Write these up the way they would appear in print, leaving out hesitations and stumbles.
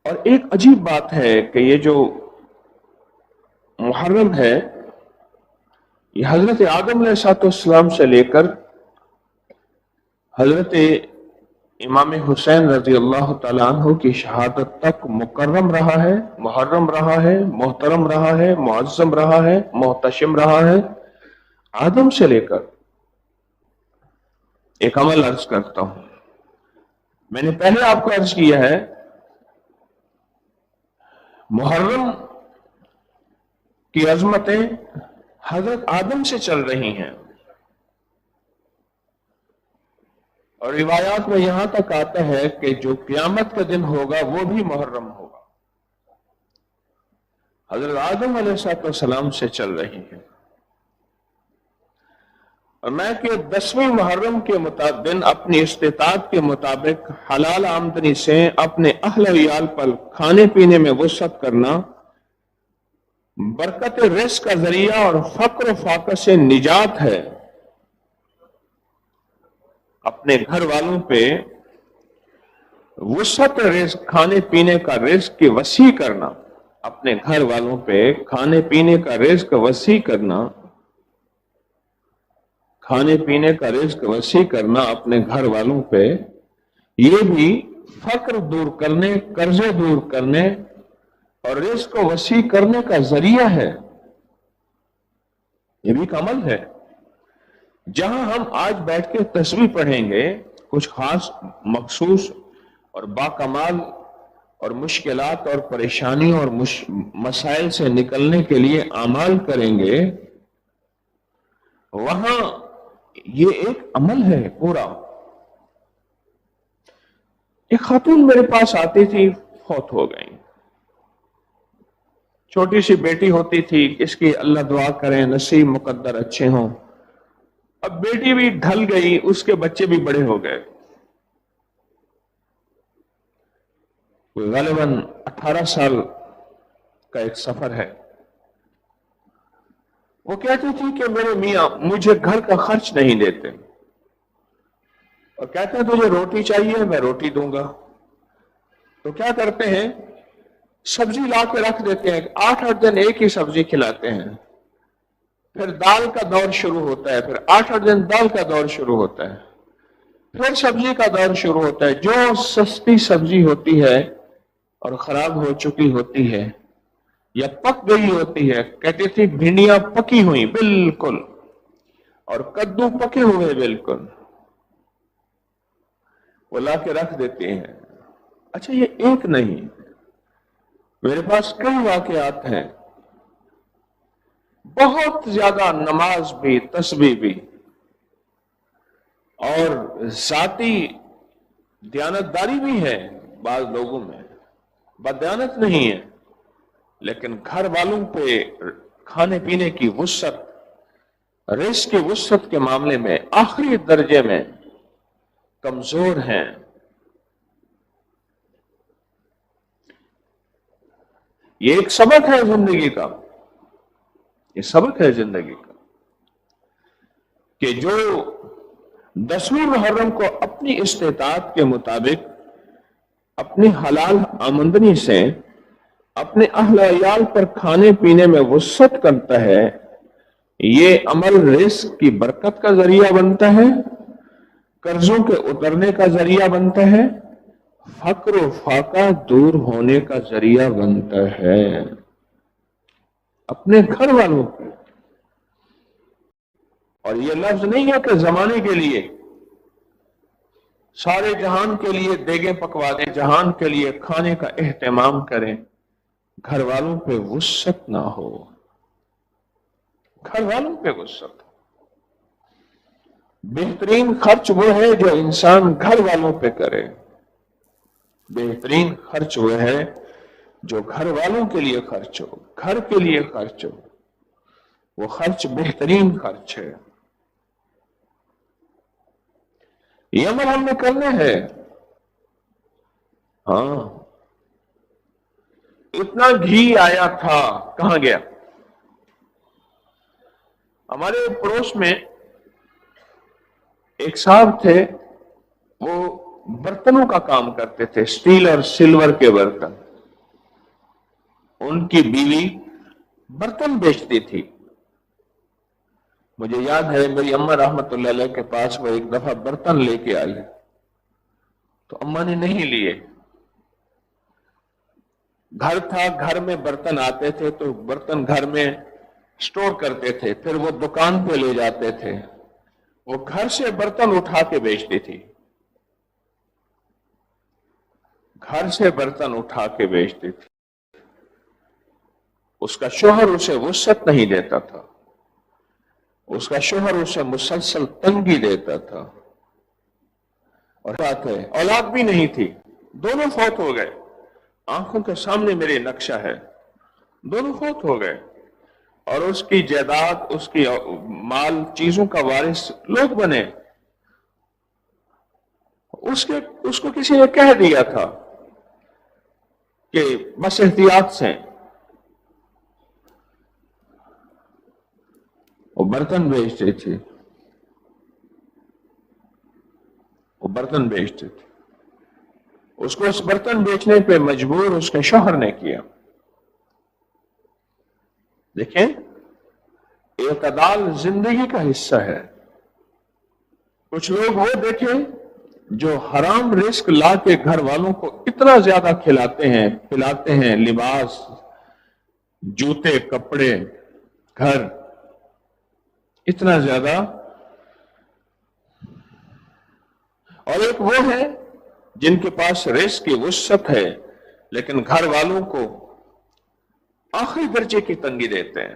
اور ایک عجیب بات ہے کہ یہ جو محرم ہے یہ حضرت آدم علیہ السلام سے لے کر حضرت امام حسین رضی اللہ تعالیٰ عنہ کی شہادت تک مکرم رہا ہے، محرم رہا ہے، محترم رہا ہے، معظم رہا ہے، محتشم رہا ہے۔ آدم سے لے کر ایک عمل عرض کرتا ہوں، میں نے پہلے آپ کو عرض کیا ہے، محرم کی عظمتیں حضرت آدم سے چل رہی ہیں، اور روایات میں یہاں تک آتا ہے کہ جو قیامت کا دن ہوگا وہ بھی محرم ہوگا، حضرت آدم علیہ السلام سے چل رہی ہیں۔ اور میں کہ 10ویں محرم کے دن اپنی استطاعت کے مطابق حلال آمدنی سے اپنے اہل و عیال پر کھانے پینے میں وسعت کرنا برکت رزق کا ذریعہ اور فقر و فاقہ سے نجات ہے۔ اپنے گھر والوں پہ وسعت رزق، کھانے پینے کا رزق کی وسیع کرنا، اپنے گھر والوں پہ کھانے پینے کا رزق وسیع کرنا، کھانے پینے کا رزق وسیع کرنا اپنے گھر والوں پہ، یہ بھی فقر دور کرنے، قرضے دور کرنے اور رزق کو وسیع کرنے کا ذریعہ ہے۔ یہ بھی ایک عمل ہے۔ جہاں ہم آج بیٹھ کے تسبیح پڑھیں گے، کچھ خاص مخصوص اور باکمال اور مشکلات اور پریشانیوں اور مسائل سے نکلنے کے لیے اعمال کریں گے، وہاں یہ ایک عمل ہے پورا۔ ایک خاتون میرے پاس آتی تھی، فوت ہو گئی، چھوٹی سی بیٹی ہوتی تھی، اس کی اللہ دعا کریں نصیب مقدر اچھے ہوں۔ اب بیٹی بھی ڈھل گئی، اس کے بچے بھی بڑے ہو گئے، غالباً 18 سال کا ایک سفر ہے۔ وہ کہتی تھی کہ میرے میاں مجھے گھر کا خرچ نہیں دیتے، اور کہتے ہیں تجھے روٹی چاہیے میں روٹی دوں گا، تو کیا کرتے ہیں، سبزی لا کے رکھ دیتے ہیں، 8 دن ایک ہی سبزی کھلاتے ہیں، پھر دال کا دور شروع ہوتا ہے، پھر 8 دن دال کا دور شروع ہوتا ہے، پھر سبزی کا دور شروع ہوتا ہے۔ جو سستی سبزی ہوتی ہے اور خراب ہو چکی ہوتی ہے یا پک گئی ہوتی ہے، کہتی تھی بھنڈیاں پکی ہوئی بالکل اور کدو پکے ہوئے بالکل، وہ لا کے رکھ دیتے ہیں۔ اچھا یہ ایک نہیں، میرے پاس کئی واقعات ہیں، بہت زیادہ نماز بھی، تسبیح بھی اور ذاتی دیانتداری بھی ہے بعض لوگوں میں، بدیانت نہیں ہے، لیکن گھر والوں پہ کھانے پینے کی وسعت، رزق کی وسعت کے معاملے میں آخری درجے میں کمزور ہیں۔ یہ ایک سبق ہے زندگی کا، یہ سبق ہے زندگی کا کہ جو 10ویں محرم کو اپنی استطاعت کے مطابق اپنی حلال آمدنی سے اپنے اہل عیال پر کھانے پینے میں وسعت کرتا ہے، یہ عمل رزق کی برکت کا ذریعہ بنتا ہے، قرضوں کے اترنے کا ذریعہ بنتا ہے، فقر و فاقہ دور ہونے کا ذریعہ بنتا ہے اپنے گھر والوں کو۔ اور یہ لفظ نہیں ہے کہ زمانے کے لیے، سارے جہان کے لیے دیگیں پکوا دیں، جہان کے لیے کھانے کا اہتمام کریں، گھر والوں پہ وسعت نہ ہو، گھر والوں پہ وسعت۔ بہترین خرچ وہ ہے جو انسان گھر والوں پہ کرے، بہترین خرچ وہ ہے جو گھر والوں کے لیے خرچ ہو، گھر کے لیے خرچ ہو، وہ خرچ بہترین خرچ ہے۔ یہ عمل ہم نے کرنا ہے۔ ہاں، اتنا گھی آیا تھا، کہاں گیا؟ ہمارے پڑوس میں ایک صاحب تھے، وہ برتنوں کا کام کرتے تھے، سٹیل اور سلور کے برتن، ان کی بیوی برتن بیچتی تھی. مجھے یاد ہے میری اماں رحمت اللہ علیہ کے پاس وہ ایک دفعہ برتن لے کے آئی تو اماں نے نہیں لیے. گھر تھا, گھر میں برتن آتے تھے تو برتن گھر میں سٹور کرتے تھے, پھر وہ دکان پہ لے جاتے تھے. وہ گھر سے برتن اٹھا کے بیچتی تھی, گھر سے برتن اٹھا کے بیچتی تھی. اس کا شوہر اسے وسعت نہیں دیتا تھا, اس کا شوہر اسے مسلسل تنگی دیتا تھا. اور بات ہے اولاد بھی نہیں تھی, دونوں فوت ہو گئے. آنکھوں کے سامنے میرے نقشہ ہے, دونوں فوت ہو گئے. اور اس کی جائیداد, اس کی مال چیزوں کا وارث لوگ بنے. اس کو کسی نے کہہ دیا تھا کہ بس احتیاط سے. وہ برتن بیچتے تھے, وہ برتن بیچتے تھے. اس کو اس برتن بیچنے پہ مجبور اس کے شوہر نے کیا. دیکھیں, اعتدال زندگی کا حصہ ہے. کچھ لوگ وہ دیکھیں جو حرام رزق لا کے گھر والوں کو اتنا زیادہ کھلاتے ہیں, پلاتے ہیں, لباس, جوتے, کپڑے, گھر, اتنا زیادہ. اور ایک وہ ہے جن کے پاس رزق کی وسعت ہے لیکن گھر والوں کو آخری درجے کی تنگی دیتے ہیں.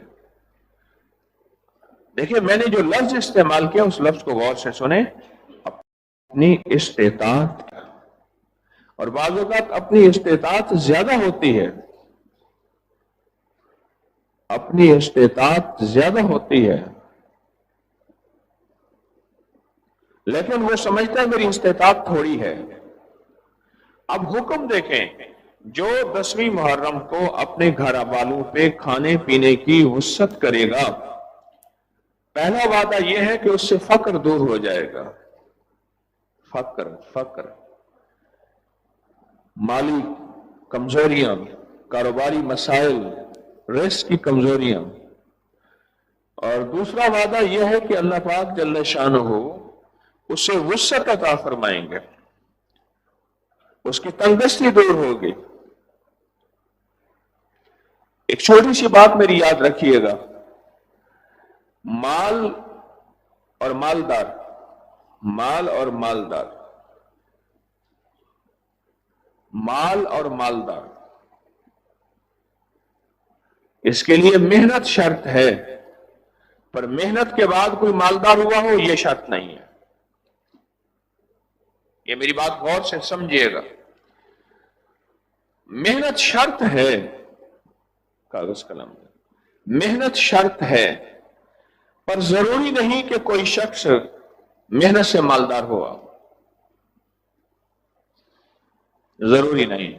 دیکھیں, میں نے جو لفظ استعمال کیا اس لفظ کو غور سے سنیں. اپنی استطاعت, اور بعض اوقات اپنی استطاعت زیادہ ہوتی ہے, اپنی استطاعت زیادہ ہوتی ہے, لیکن وہ سمجھتا ہے میری استطاعت تھوڑی ہے. اب حکم دیکھیں, جو 10ویں محرم کو اپنے گھر والوں پہ کھانے پینے کی وسعت کرے گا, پہلا وعدہ یہ ہے کہ اس سے فقر دور ہو جائے گا. فقر, مالی کمزوریاں, کاروباری مسائل, رزق کی کمزوریاں. اور دوسرا وعدہ یہ ہے کہ اللہ پاک جل شانہ اس سے وسعت عطا فرمائیں گے, اس کی تنگدستی دور ہوگی. ایک چھوٹی سی بات میری یاد رکھیے گا, مال اور مالدار, مال اور مالدار, مال اور مالدار, اس کے لیے محنت شرط ہے, پر محنت کے بعد کوئی مالدار ہوا ہو یہ شرط نہیں ہے. یہ میری بات غور سے سمجھیے گا. محنت شرط ہے, کاغذ قلم, محنت شرط ہے, پر ضروری نہیں کہ کوئی شخص محنت سے مالدار ہوا, ضروری نہیں.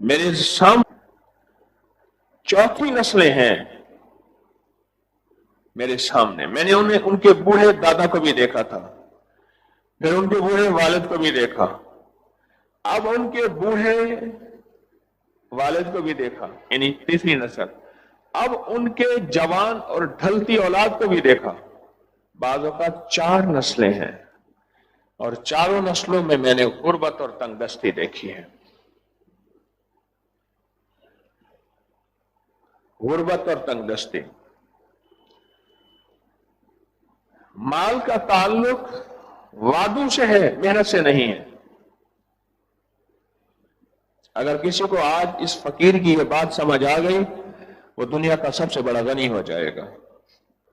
میرے سامنے 4 نسلیں ہیں میرے سامنے. میں نے ان کے بوڑھے دادا کو بھی دیکھا تھا, پھر ان کے بوڑھے والد کو بھی دیکھا, اب ان کے بوڑھے والد کو بھی دیکھا, یعنی 3ری نسل. اب ان کے جوان اور ڈھلتی اولاد کو بھی دیکھا. بعض اوقات 4 نسلیں ہیں, اور 4 نسلوں میں نے غربت اور تنگدستی دیکھی ہے. غربت اور تنگدستی. مال کا تعلق وعدوں سے ہے, محنت سے نہیں ہے. اگر کسی کو آج اس فقیر کی یہ بات سمجھ آ گئی, وہ دنیا کا سب سے بڑا غنی ہو جائے گا.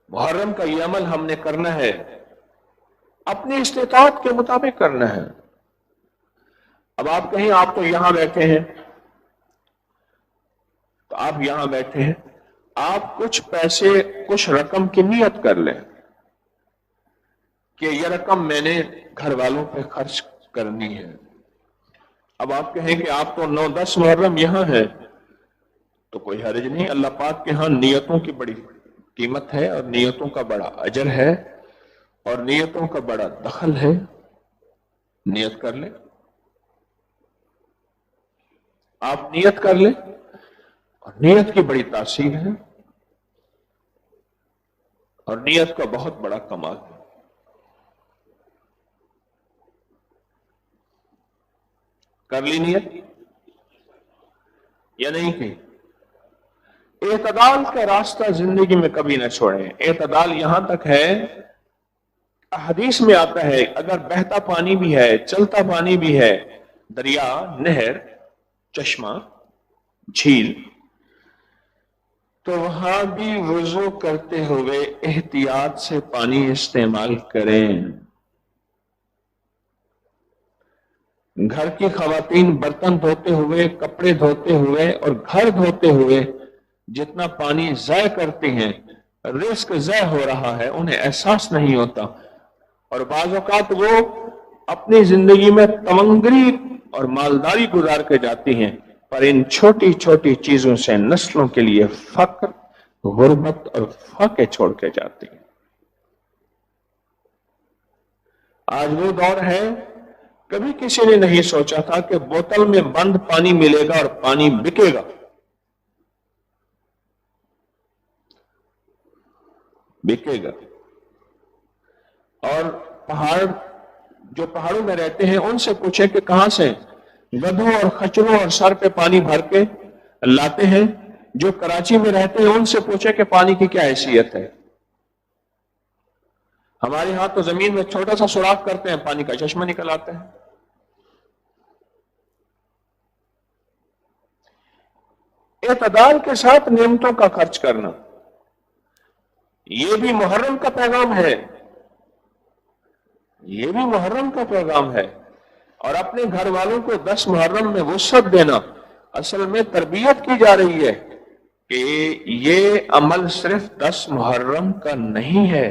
محرم کا یہ عمل ہم نے کرنا ہے, اپنی استطاعت کے مطابق کرنا ہے. اب آپ کہیں آپ تو یہاں بیٹھے ہیں, تو آپ یہاں بیٹھے ہیں, آپ کچھ پیسے, کچھ رقم کی نیت کر لیں کہ یہ رقم میں نے گھر والوں پہ خرچ کرنی ہے. اب آپ کہیں کہ آپ تو 9-10 محرم یہاں ہے, تو کوئی حرج نہیں. اللہ پاک کے ہاں نیتوں کی بڑی قیمت ہے, اور نیتوں کا بڑا اجر ہے, اور نیتوں کا بڑا دخل ہے. نیت کر لیں. آپ نیت کر لیں، اور نیت کی بڑی تاثیر ہے، اور نیت کا بہت بڑا کمال ہے۔ کر لی نیت یا نہیں کی؟ اعتدال کا راستہ زندگی میں کبھی نہ چھوڑیں۔ اعتدال یہاں تک ہے، حدیث میں آتا ہے اگر بہتا پانی بھی ہے، چلتا پانی بھی ہے، دریا، نہر، چشمہ، جھیل، تو وہاں بھی وضو کرتے ہوئے احتیاط سے پانی استعمال کریں۔ گھر کی خواتین برتن دھوتے ہوئے، کپڑے دھوتے ہوئے اور گھر دھوتے ہوئے جتنا پانی ضائع کرتے ہیں، رزق ضائع ہو رہا ہے، انہیں احساس نہیں ہوتا، اور بعض اوقات وہ اپنی زندگی میں تمنگری اور مالداری گزار کے جاتی ہیں، پر ان چھوٹی چھوٹی چیزوں سے نسلوں کے لیے فقر، غربت اور فاقے چھوڑ کے جاتی ہیں۔ آج وہ دور ہے، کبھی کسی نے نہیں سوچا تھا کہ بوتل میں بند پانی ملے گا اور پانی بکے گا۔ بکے گا۔ اور جو پہاڑوں میں رہتے ہیں ان سے پوچھے کہ کہاں سے گدھوں اور خچروں اور سر پہ پانی بھر کے لاتے ہیں۔ جو کراچی میں رہتے ہیں ان سے پوچھے کہ پانی کی کیا حیثیت ہے۔ ہمارے ہاں تو زمین میں چھوٹا سا سوراخ کرتے ہیں، پانی کا چشمہ نکل آتے ہیں۔ اعتدال کے ساتھ نعمتوں کا خرچ کرنا، یہ بھی محرم کا پیغام ہے، یہ بھی محرم کا پیغام ہے۔ اور اپنے گھر والوں کو 10 محرم میں وسعت دینا، اصل میں تربیت کی جا رہی ہے کہ یہ عمل صرف 10 محرم کا نہیں ہے،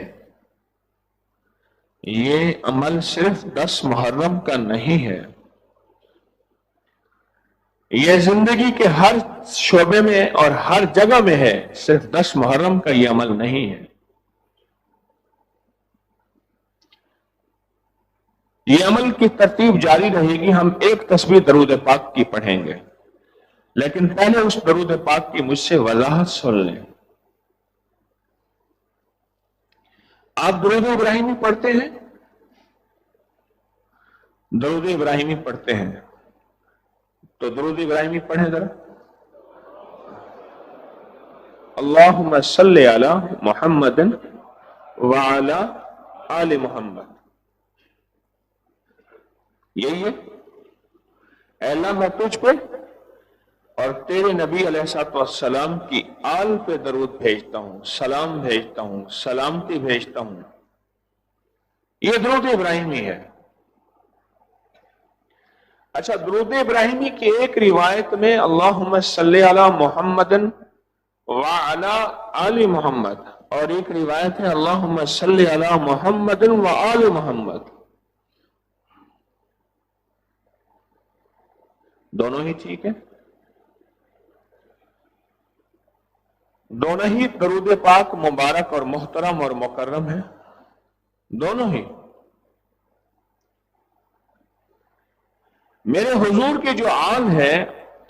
یہ عمل صرف 10 محرم کا نہیں ہے، یہ زندگی کے ہر شعبے میں اور ہر جگہ میں ہے، صرف 10 محرم کا یہ عمل نہیں ہے۔ یہ عمل کی ترتیب جاری رہے گی، ہم ایک تسبیح درود پاک کی پڑھیں گے، لیکن پہلے اس درود پاک کی مجھ سے وضاحت سن لیں۔ آپ درود ابراہیمی پڑھتے ہیں؟ درود ابراہیمی پڑھتے ہیں تو درود ابراہیمی پڑھیں ذرا۔ اللہم صلی علی محمد وعلی آل محمد۔ یہی ہے، اے اللہ میں تجھ پہ اور تیرے نبی علیہ السلام کی آل پہ درود بھیجتا ہوں، سلام بھیجتا ہوں، سلامتی بھیجتا ہوں۔ یہ درود ابراہیمی ہے۔ اچھا، درود ابراہیمی کی ایک روایت میں اللہم صلی علی محمد وعلی آل محمد، اور ایک روایت ہے اللہم صلی علی محمد وآل محمد۔ دونوں ہی ٹھیک ہے، دونوں ہی درود پاک مبارک اور محترم اور مکرم ہے، دونوں ہی۔ میرے حضور کے جو آل ہیں،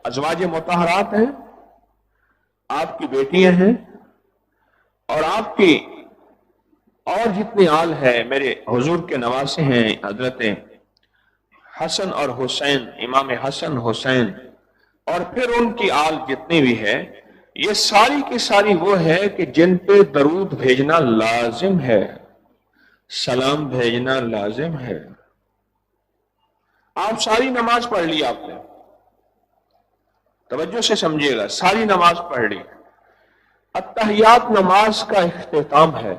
ازواج مطہرات ہیں، آپ کی بیٹیاں ہیں، اور آپ کی اور جتنی آل ہے میرے حضور کے نواسے ہیں، حضرت حسن اور حسین، امام حسن حسین، اور پھر ان کی آل جتنی بھی ہے، یہ ساری کی ساری وہ ہے کہ جن پہ درود بھیجنا لازم ہے، سلام بھیجنا لازم ہے۔ آپ ساری نماز پڑھ لی، آپ نے توجہ سے سمجھیے گا، ساری نماز پڑھ لی، التحیات نماز کا اختتام ہے۔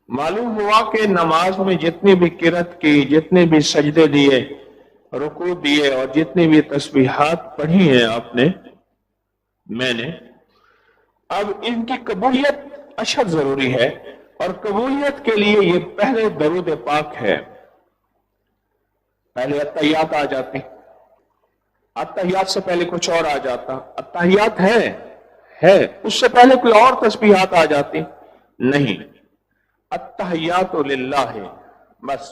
معلوم ہوا کہ نماز میں جتنی بھی قرات کی، جتنے بھی سجدے دیے، رکوع دیے، اور جتنی بھی تسبیحات پڑھی ہیں آپ نے، میں نے، اب ان کی قبولیت اشد ضروری ہے، اور قبولیت کے لیے یہ پہلے درود پاک ہے۔ پہلے التحیات آ جاتی، التحیات سے پہلے کچھ اور آ جاتا، التحیات ہے، اس سے پہلے کوئی اور تسبیحات آ جاتی، نہیں، التحیات للہ ہے بس۔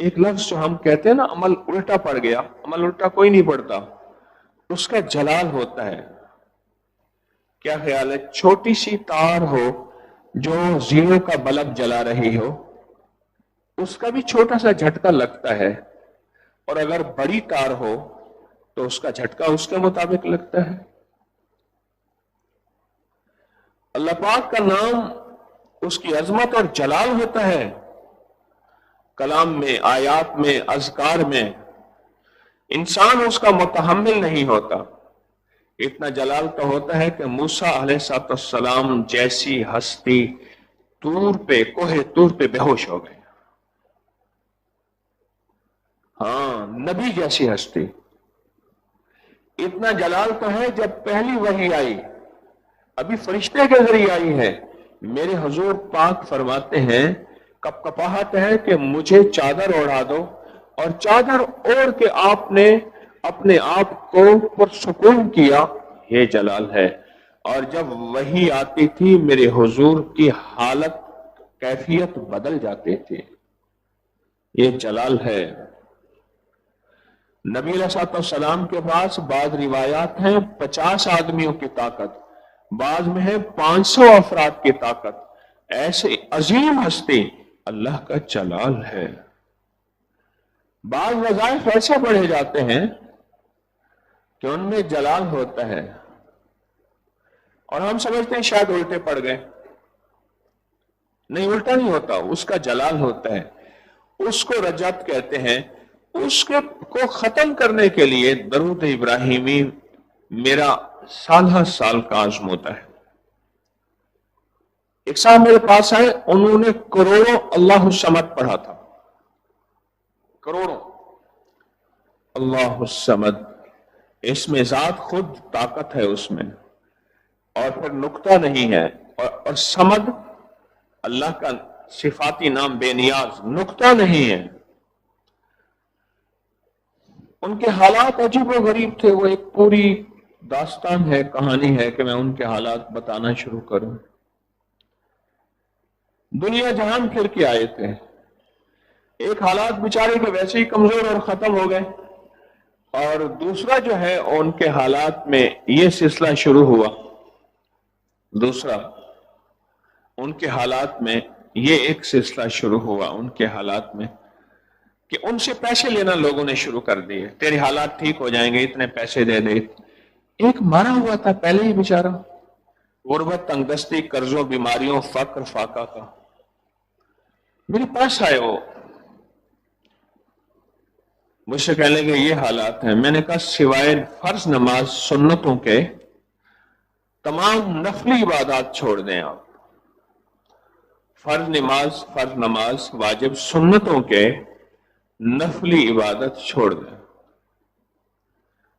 ایک لفظ جو ہم کہتے ہیں نا عمل الٹا پڑ گیا، عمل الٹا کوئی نہیں پڑتا، اس کا جلال ہوتا ہے. کیا خیال ہے چھوٹی سی تار ہو جو زیرو کا بلب جلا رہی ہو، اس کا بھی چھوٹا سا جھٹکا لگتا ہے، اور اگر بڑی تار ہو تو اس کا جھٹکا اس کے مطابق لگتا ہے. اللہ پاک کا نام اس کی عظمت اور جلال ہوتا ہے، کلام میں، آیات میں، اذکار میں. انسان اس کا متحمل نہیں ہوتا. اتنا جلال تو ہوتا ہے کہ موسیٰ علیہ السلام جیسی ہستی کوہ طور پہ بے ہوش ہو گئے. ہاں، نبی جیسی ہستی. اتنا جلال تو ہے جب پہلی وحی آئی، ابھی فرشتے کے ذریعے آئی ہے، میرے حضور پاک فرماتے ہیں کپ کپاہٹ ہے کہ مجھے چادر اوڑھا دو، اور چادر اوڑھ کے آپ نے اپنے آپ کو پرسکون کیا، یہ جلال ہے. اور جب وحی آتی تھی میرے حضور کی حالت کیفیت بدل جاتے تھے، یہ جلال ہے. نبی علیہ السلام کے پاس بعض روایات ہیں 50 آدمیوں کی طاقت، بعض میں ہے 500 افراد کی طاقت. ایسے عظیم ہستی، اللہ کا جلال ہے. بعض وظائف ایسے پڑھے جاتے ہیں کہ ان میں جلال ہوتا ہے، اور ہم سمجھتے ہیں شاید الٹے پڑ گئے. نہیں، الٹا نہیں ہوتا، اس کا جلال ہوتا ہے. اس کو رجعت کہتے ہیں. اس کو ختم کرنے کے لیے درود ابراہیمی میرا سالہ سال کا عزم ہوتا ہے. ایک صاحب میرے پاس آئے، انہوں نے کروڑوں اللہ الصمد پڑھا تھا، کروڑوں اللہ الصمد. اس میں ذات خود طاقت ہے اس میں، اور پھر نقطہ نہیں ہے، اور صمد اللہ کا صفاتی نام، بے نیاز، نقطہ نہیں ہے. ان کے حالات عجیب و غریب تھے، وہ ایک پوری داستان ہے، کہانی ہے کہ میں ان کے حالات بتانا شروع کروں. دنیا جہان پھر کے آئے تھے. ایک حالات بیچارے کے ویسے ہی کمزور اور ختم ہو گئے، اور دوسرا جو ہے ان کے حالات میں یہ سلسلہ شروع ہوا. دوسرا ان کے حالات میں یہ ایک سلسلہ شروع ہوا ان کے حالات میں کہ ان سے پیسے لینا لوگوں نے شروع کر دیے. تیرے حالات ٹھیک ہو جائیں گے، اتنے پیسے دے دے. ایک مارا ہوا تھا پہلے ہی بیچارہ، غربت، تنگ دستی، قرضوں، بیماریوں، فقر، فاقہ کا. میرے پاس آئے، وہ مجھ سے کہنے لگے یہ حالات ہیں. میں نے کہا سوائے فرض نماز، سنتوں کے تمام نفلی عبادات چھوڑ دیں آپ. فرض نماز واجب، سنتوں کے نفلی عبادت چھوڑ دیں،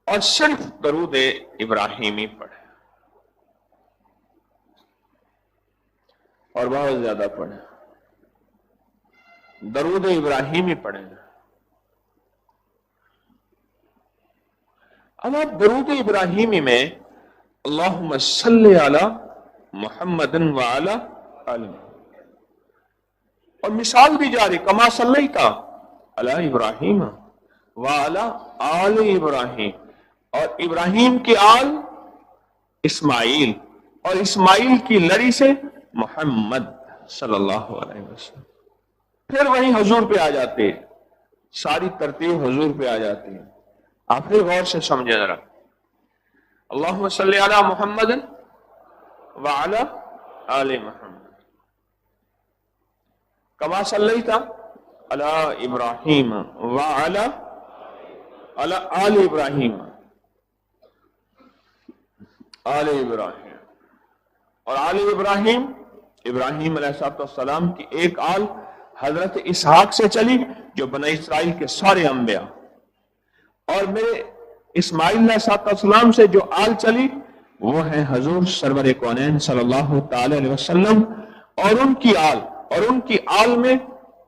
اور صرف درود ابراہیمی پڑھیں، اور بہت زیادہ پڑھیں. درود ابراہیمی پڑھیں. اب آپ درود ابراہیمی میں اللہم صلی علی محمد وعلی آل، اور مثال بھی جاری، کما صلیت علی ابراہیم وعلی آل ابراہیم، اور ابراہیم کی آل اسماعیل، اور اسماعیل کی لڑی سے محمد صلی اللہ علیہ وسلم. پھر وہیں حضور پہ آ جاتے، ساری ترتیب حضور پہ آ جاتی ہے. آپ پھر غور سے سمجھے ذرا. اللہم صلی علی محمد وعلی آل محمد کما صلیت علی ابراہیم وعلی آل ابراہیم، آل ابراہیم. اور آل ابراہیم، ابراہیم علیہ السلام کی ایک آل حضرت اسحاق سے چلی جو بنی اسرائیل کے سارے انبیاء، اور میرے اسماعیل علیہ السلام سے جو آل چلی وہ ہے حضور سرور کونین صلی اللہ تعالی علیہ وسلم، اور ان کی آل، اور ان کی آل میں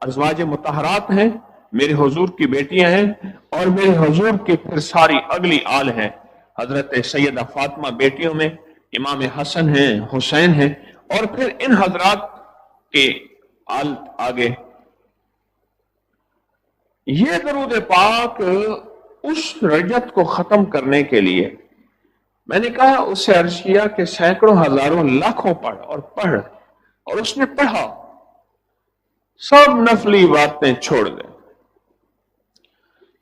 ازواج مطہرات ہیں، میرے حضور کی بیٹیاں ہیں، اور میرے حضور کی پھر ساری اگلی آل ہیں. حضرت سیدہ فاطمہ بیٹیوں میں امام حسن ہیں، حسین ہیں، اور پھر ان حضرات کے آل آگے یہ درود پاک اس رجت کو ختم کرنے کے لیے میں نے کہا، اس سے عرض کیا کہ سینکڑوں ہزاروں لاکھوں پڑھ اور اس نے پڑھا، سب نفلی باتیں چھوڑ دیں۔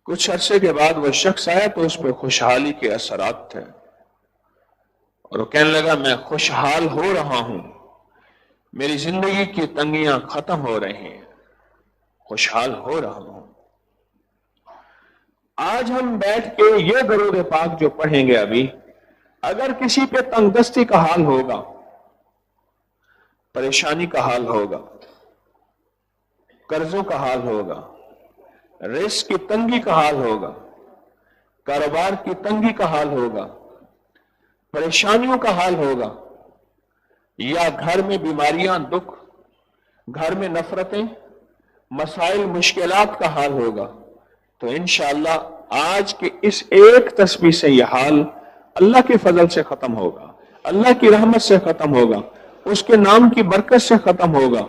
کچھ عرصے کے بعد وہ شخص آیا تو اس پہ خوشحالی کے اثرات تھے، اور وہ کہنے لگا میں خوشحال ہو رہا ہوں، میری زندگی کی تنگیاں ختم ہو رہی ہیں، خوشحال ہو رہا ہوں۔ آج ہم بیٹھ کے یہ درود پاک جو پڑھیں گے ابھی، اگر کسی پہ تنگ دستی کا حال ہوگا، پریشانی کا حال ہوگا، قرضوں کا حال ہوگا، رزق کی تنگی کا حال ہوگا، کاروبار کی تنگی کا حال ہوگا، پریشانیوں کا حال ہوگا، یا گھر میں بیماریاں، دکھ، گھر میں نفرتیں، مسائل، مشکلات کا حال ہوگا، تو انشاءاللہ آج کے اس ایک تسبیح سے یہ حال اللہ کے فضل سے ختم ہوگا، اللہ کی رحمت سے ختم ہوگا، اس کے نام کی برکت سے ختم ہوگا۔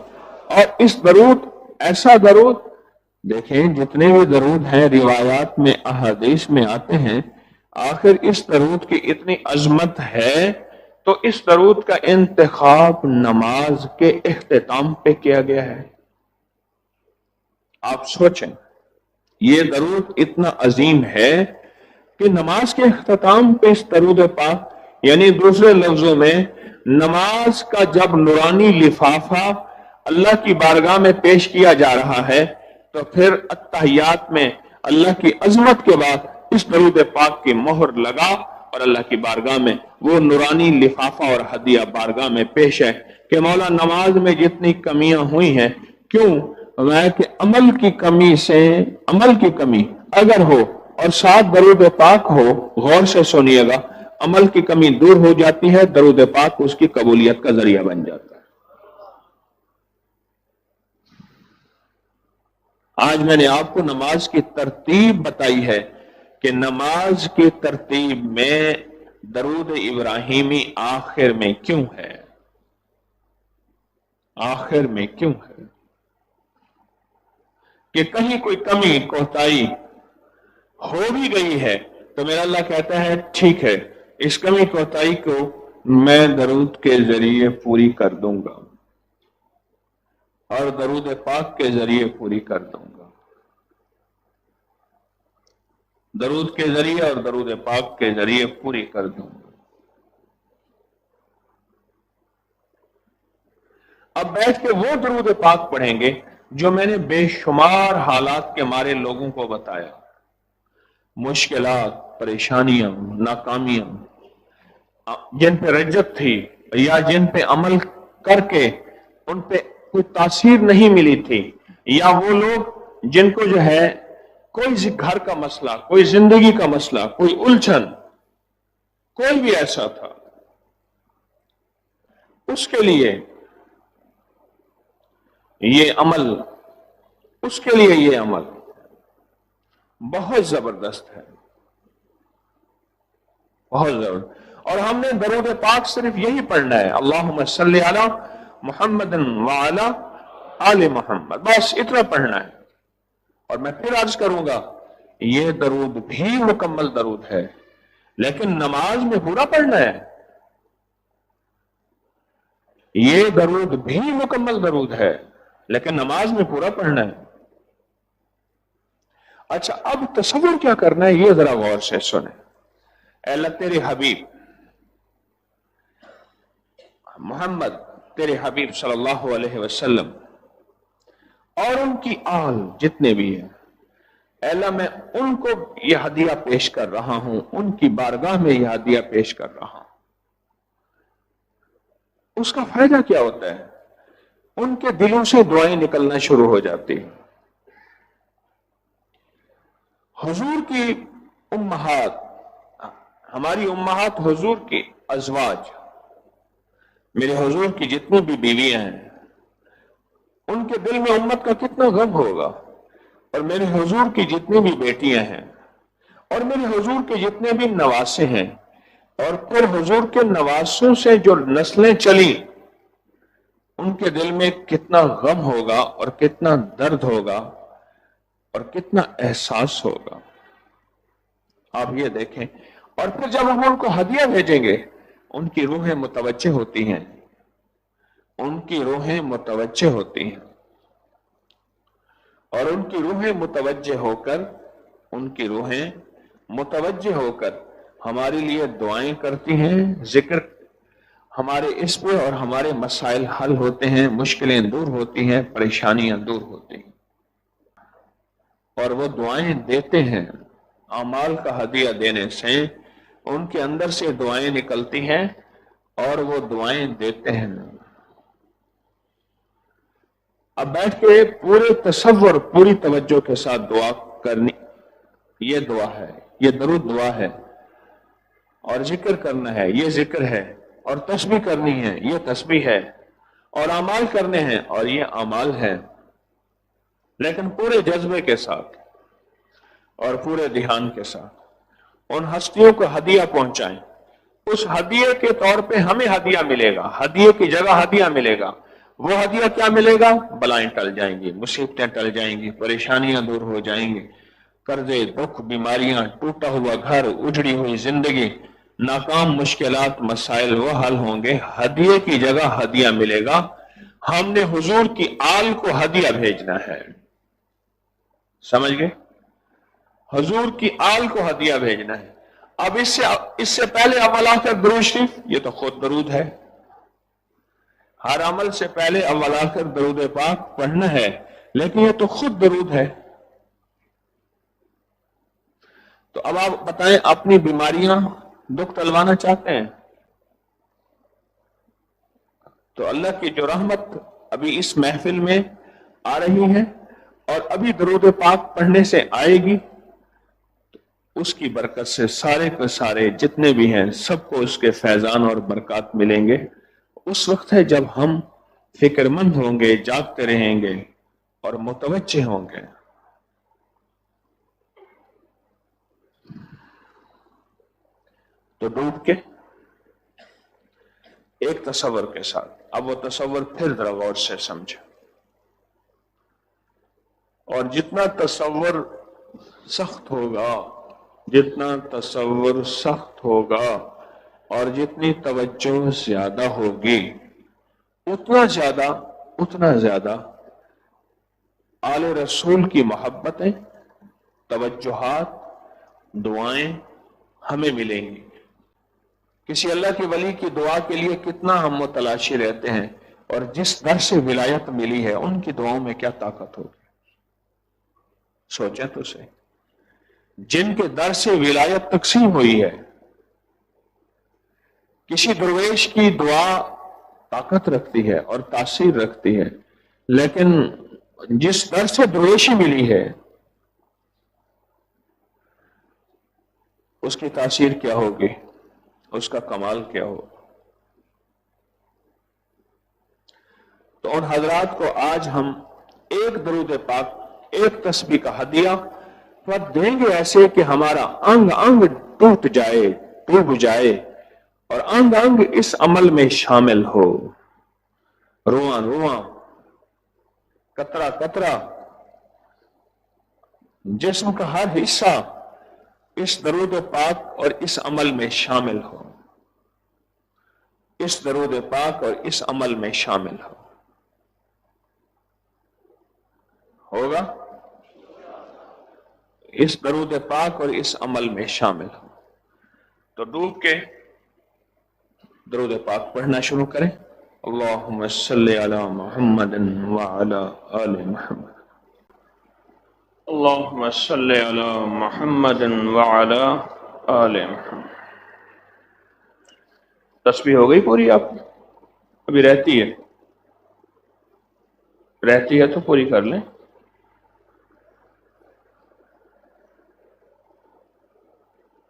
اور اس درود، ایسا درود، دیکھیں جتنے بھی درود ہیں روایات میں، احادیث میں آتے ہیں، آخر اس درود کی اتنی عظمت ہے تو اس درود کا انتخاب نماز کے اختتام پہ کیا گیا ہے۔ آپ سوچیں، یہ درود اتنا عظیم ہے کہ نماز کے اختتام پہ اس درود پاک، یعنی دوسرے لفظوں میں نماز کا جب نورانی لفافہ اللہ کی بارگاہ میں پیش کیا جا رہا ہے تو پھر اتحیات میں اللہ کی عظمت کے بعد اس درود پاک کی مہر لگا اور اللہ کی بارگاہ میں وہ نورانی لفافہ اور ہدیہ بارگاہ میں پیش ہے کہ مولا نماز میں جتنی کمیاں ہوئی ہیں، کیوں کہ عمل کی کمی سے، عمل کی کمی اگر ہو اور ساتھ درود پاک ہو، غور سے سنیے گا، عمل کی کمی دور ہو جاتی ہے، درود پاک اس کی قبولیت کا ذریعہ بن جاتا ہے۔ آج میں نے آپ کو نماز کی ترتیب بتائی ہے کہ نماز کی ترتیب میں درود ابراہیمی آخر میں کیوں ہے، آخر میں کیوں ہے، کہ کہیں کوئی کمی کوتاہی ہو بھی گئی ہے تو میرا اللہ کہتا ہے ٹھیک ہے، اس کمی کوتاہی کو میں درود کے ذریعے پوری کر دوں گا اور درود پاک کے ذریعے پوری کر دوں گا، درود کے ذریعے اور درود پاک کے ذریعے پوری کر دوں گا۔ اب بیٹھ کے وہ درود پاک پڑھیں گے جو میں نے بے شمار حالات کے مارے لوگوں کو بتایا، مشکلات، پریشانیاں، ناکامیاں، جن پہ رجت تھی یا جن پہ عمل کر کے ان پہ کوئی تاثیر نہیں ملی تھی، یا وہ لوگ جن کو جو ہے کوئی گھر کا مسئلہ، کوئی زندگی کا مسئلہ، کوئی الجھن، کوئی بھی ایسا تھا، اس کے لیے یہ عمل، اس کے لیے یہ عمل بہت زبردست ہے، بہت زبردست۔ اور ہم نے درود پاک صرف یہی پڑھنا ہے، اللہم صلی علی محمد وعلی آل محمد، بس اتنا پڑھنا ہے۔ اور میں پھر عرض کروں گا، یہ درود بھی مکمل درود ہے لیکن نماز میں پورا پڑھنا ہے، یہ درود بھی مکمل درود ہے لیکن نماز میں پورا پڑھنا ہے۔ اچھا، اب تصور کیا کرنا ہے یہ ذرا غور سے سنیں۔ اے اللہ تیرے حبیب محمد، تیرے حبیب صلی اللہ علیہ وسلم اور ان کی آل جتنے بھی ہیں، اے اللہ میں ان کو یہ ہدیہ پیش کر رہا ہوں، ان کی بارگاہ میں یہ ہدیہ پیش کر رہا ہوں۔ اس کا فائدہ کیا ہوتا ہے؟ ان کے دلوں سے دعائیں نکلنا شروع ہو جاتی ہیں۔ حضور کی امہات، ہماری امہات حضور کی ازواج، میرے حضور کی جتنی بھی بیویاں ہیں، ان کے دل میں امت کا کتنا غم ہوگا، اور میرے حضور کی جتنی بھی بیٹیاں ہیں اور میرے حضور کے جتنے بھی نواسے ہیں، اور پھر حضور کے نواسوں سے جو نسلیں چلی، ان کے دل میں کتنا غم ہوگا اور کتنا درد ہوگا اور کتنا احساس ہوگا، آپ یہ دیکھیں۔ اور پھر جب ہم ان کو ہدیہ بھیجیں گے، ان کی روحیں متوجہ ہوتی ہیں، ان کی روحیں متوجہ ہوتی ہیں، اور ان کی روحیں متوجہ ہو کر، ان کی روحیں متوجہ ہو کر ہمارے لیے دعائیں کرتی ہیں، ذکر ہمارے اس پہ، اور ہمارے مسائل حل ہوتے ہیں، مشکلیں دور ہوتی ہیں، پریشانیاں دور ہوتی ہیں، اور وہ دعائیں دیتے ہیں۔ اعمال کا ہدیہ دینے سے ان کے اندر سے دعائیں نکلتی ہیں اور وہ دعائیں دیتے ہیں۔ اب بیٹھ کے پورے تصور، پوری توجہ کے ساتھ دعا کرنی، یہ دعا ہے، یہ درود دعا ہے، اور ذکر کرنا ہے، یہ ذکر ہے، اور تسبیح کرنی ہے، یہ تسبیح ہے، اور اعمال کرنے ہیں، اور یہ اعمال ہے، لیکن پورے جذبے کے ساتھ اور پورے دھیان کے ساتھ ان ہستیوں کو ہدیہ پہنچائیں۔ اس ہدیے کے طور پہ ہمیں ہدیہ ملے گا، ہدیے کی جگہ ہدیہ ملے گا۔ وہ ہدیہ کیا ملے گا؟ بلائیں ٹل جائیں گی، مصیبتیں ٹل جائیں گی، پریشانیاں دور ہو جائیں گی، قرضے، دکھ، بیماریاں، ٹوٹا ہوا گھر، اجڑی ہوئی زندگی، ناکام مشکلات، مسائل وہ حل ہوں گے۔ ہدیے کی جگہ ہدیہ ملے گا۔ ہم نے حضور کی آل کو ہدیہ بھیجنا ہے، سمجھ گئے؟ حضور کی آل کو ہدیہ بھیجنا ہے۔ اب اس سے پہلے اول آخر درود شریف، یہ تو خود درود ہے، ہر عمل سے پہلے اول آخر درود پاک پڑھنا ہے، لیکن یہ تو خود درود ہے۔ تو اب آپ بتائیں، اپنی بیماریاں، دکھ ٹلوانا چاہتے ہیں تو اللہ کی جو رحمت ابھی اس محفل میں آ رہی ہے اور ابھی درود پاک پڑھنے سے آئے گی، اس کی برکت سے سارے کے سارے جتنے بھی ہیں سب کو اس کے فیضان اور برکات ملیں گے۔ اس وقت ہے جب ہم فکر مند ہوں گے، جاگتے رہیں گے اور متوجہ ہوں گے۔ تو ڈوب کے ایک تصور کے ساتھ، اب وہ تصور پھر ذرا غور سے سمجھے، اور جتنا تصور سخت ہوگا، جتنا تصور سخت ہوگا اور جتنی توجہ زیادہ ہوگی، اتنا زیادہ آل رسول کی محبتیں، توجہات، دعائیں ہمیں ملیں گی۔ کسی اللہ کے ولی کی دعا کے لیے کتنا ہم متلاشی رہتے ہیں، اور جس در سے ولایت ملی ہے ان کی دعاؤں میں کیا طاقت ہوگی، سوچیں تو صحیح۔ جن کے در سے ولایت تقسیم ہوئی ہے، کسی درویش کی دعا طاقت رکھتی ہے اور تاثیر رکھتی ہے، لیکن جس در سے درویشی ملی ہے اس کی تاثیر کیا ہوگی، اس کا کمال کیا ہوگا۔ تو ان حضرات کو آج ہم ایک درود پاک، ایک تسبیح کا ہدیہ دیں گے، ایسے کہ ہمارا انگ انگ ٹوٹ جائے، ڈوب جائے، اور انگ انگ اس عمل میں شامل ہو، رواں رواں، قطرہ قطرہ، جسم کا ہر حصہ اس درود پاک اور اس عمل میں شامل ہو، اس درود پاک اور اس عمل میں شامل ہو۔ ہوگا؟ اس درود پاک اور اس عمل میں شامل ہو۔ تو ڈوب کے درود پاک پڑھنا شروع کریں۔ اللہم صلی علی محمد وعلی آل محمد، اللہم صلی علی محمد وعلی آل محمد۔ تسبیح ہو گئی پوری؟ آپ ابھی رہتی ہے تو پوری کر لیں۔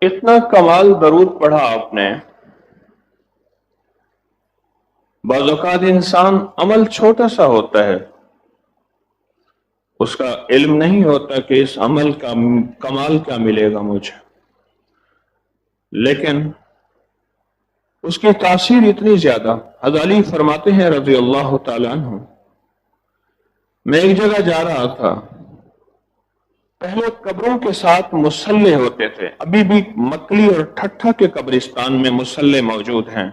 اتنا کمال درود پڑھا آپ نے، بعض اوقات انسان عمل چھوٹا سا ہوتا ہے، اس کا علم نہیں ہوتا کہ اس عمل کا کمال کیا ملے گا مجھے، لیکن اس کی تاثیر اتنی زیادہ۔ حضرت علی فرماتے ہیں رضی اللہ تعالیٰ عنہ، میں ایک جگہ جا رہا تھا پہلے قبروں کے ساتھ مسلح ہوتے تھے، ابھی بھی مکلی اور ٹھٹھا کے قبرستان میں مسلح موجود ہیں،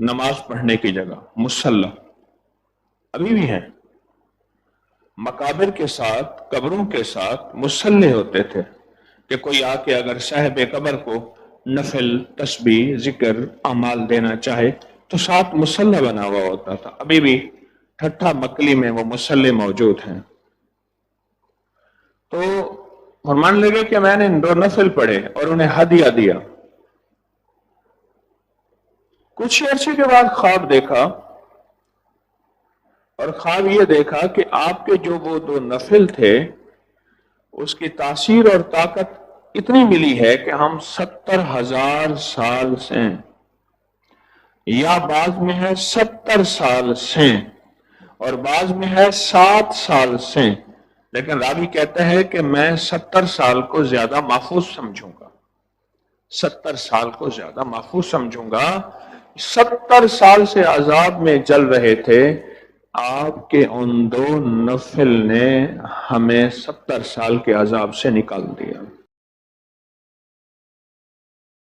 نماز پڑھنے کی جگہ مسلح ابھی بھی ہیں۔ مقابر کے ساتھ، قبروں کے ساتھ مسلح ہوتے تھے کہ کوئی آ کے اگر صاحب قبر کو نفل، تسبیح، ذکر، اعمال دینا چاہے تو ساتھ مسلح بنا ہوا ہوتا تھا، ابھی بھی ٹھٹھا مکلی میں وہ مسلح موجود ہیں۔ تو فرمان لگے کہ میں نے 2 نفل پڑھے اور انہیں ہدیہ دیا۔ کچھ عرصے کے بعد خواب دیکھا، اور خواب یہ دیکھا کہ آپ کے جو وہ 2 نفل تھے اس کی تاثیر اور طاقت اتنی ملی ہے کہ ہم 70,000 سال سے، یا بعض میں ہے 70 سال سے، اور بعض میں ہے 7 سال سے، لیکن راوی کہتا ہے کہ میں 70 سال کو زیادہ محفوظ سمجھوں گا، 70 سال کو زیادہ محفوظ سمجھوں گا۔ 70 سال سے عذاب میں جل رہے تھے، آپ کے ان 2 نفل نے ہمیں 70 سال کے عذاب سے نکال دیا۔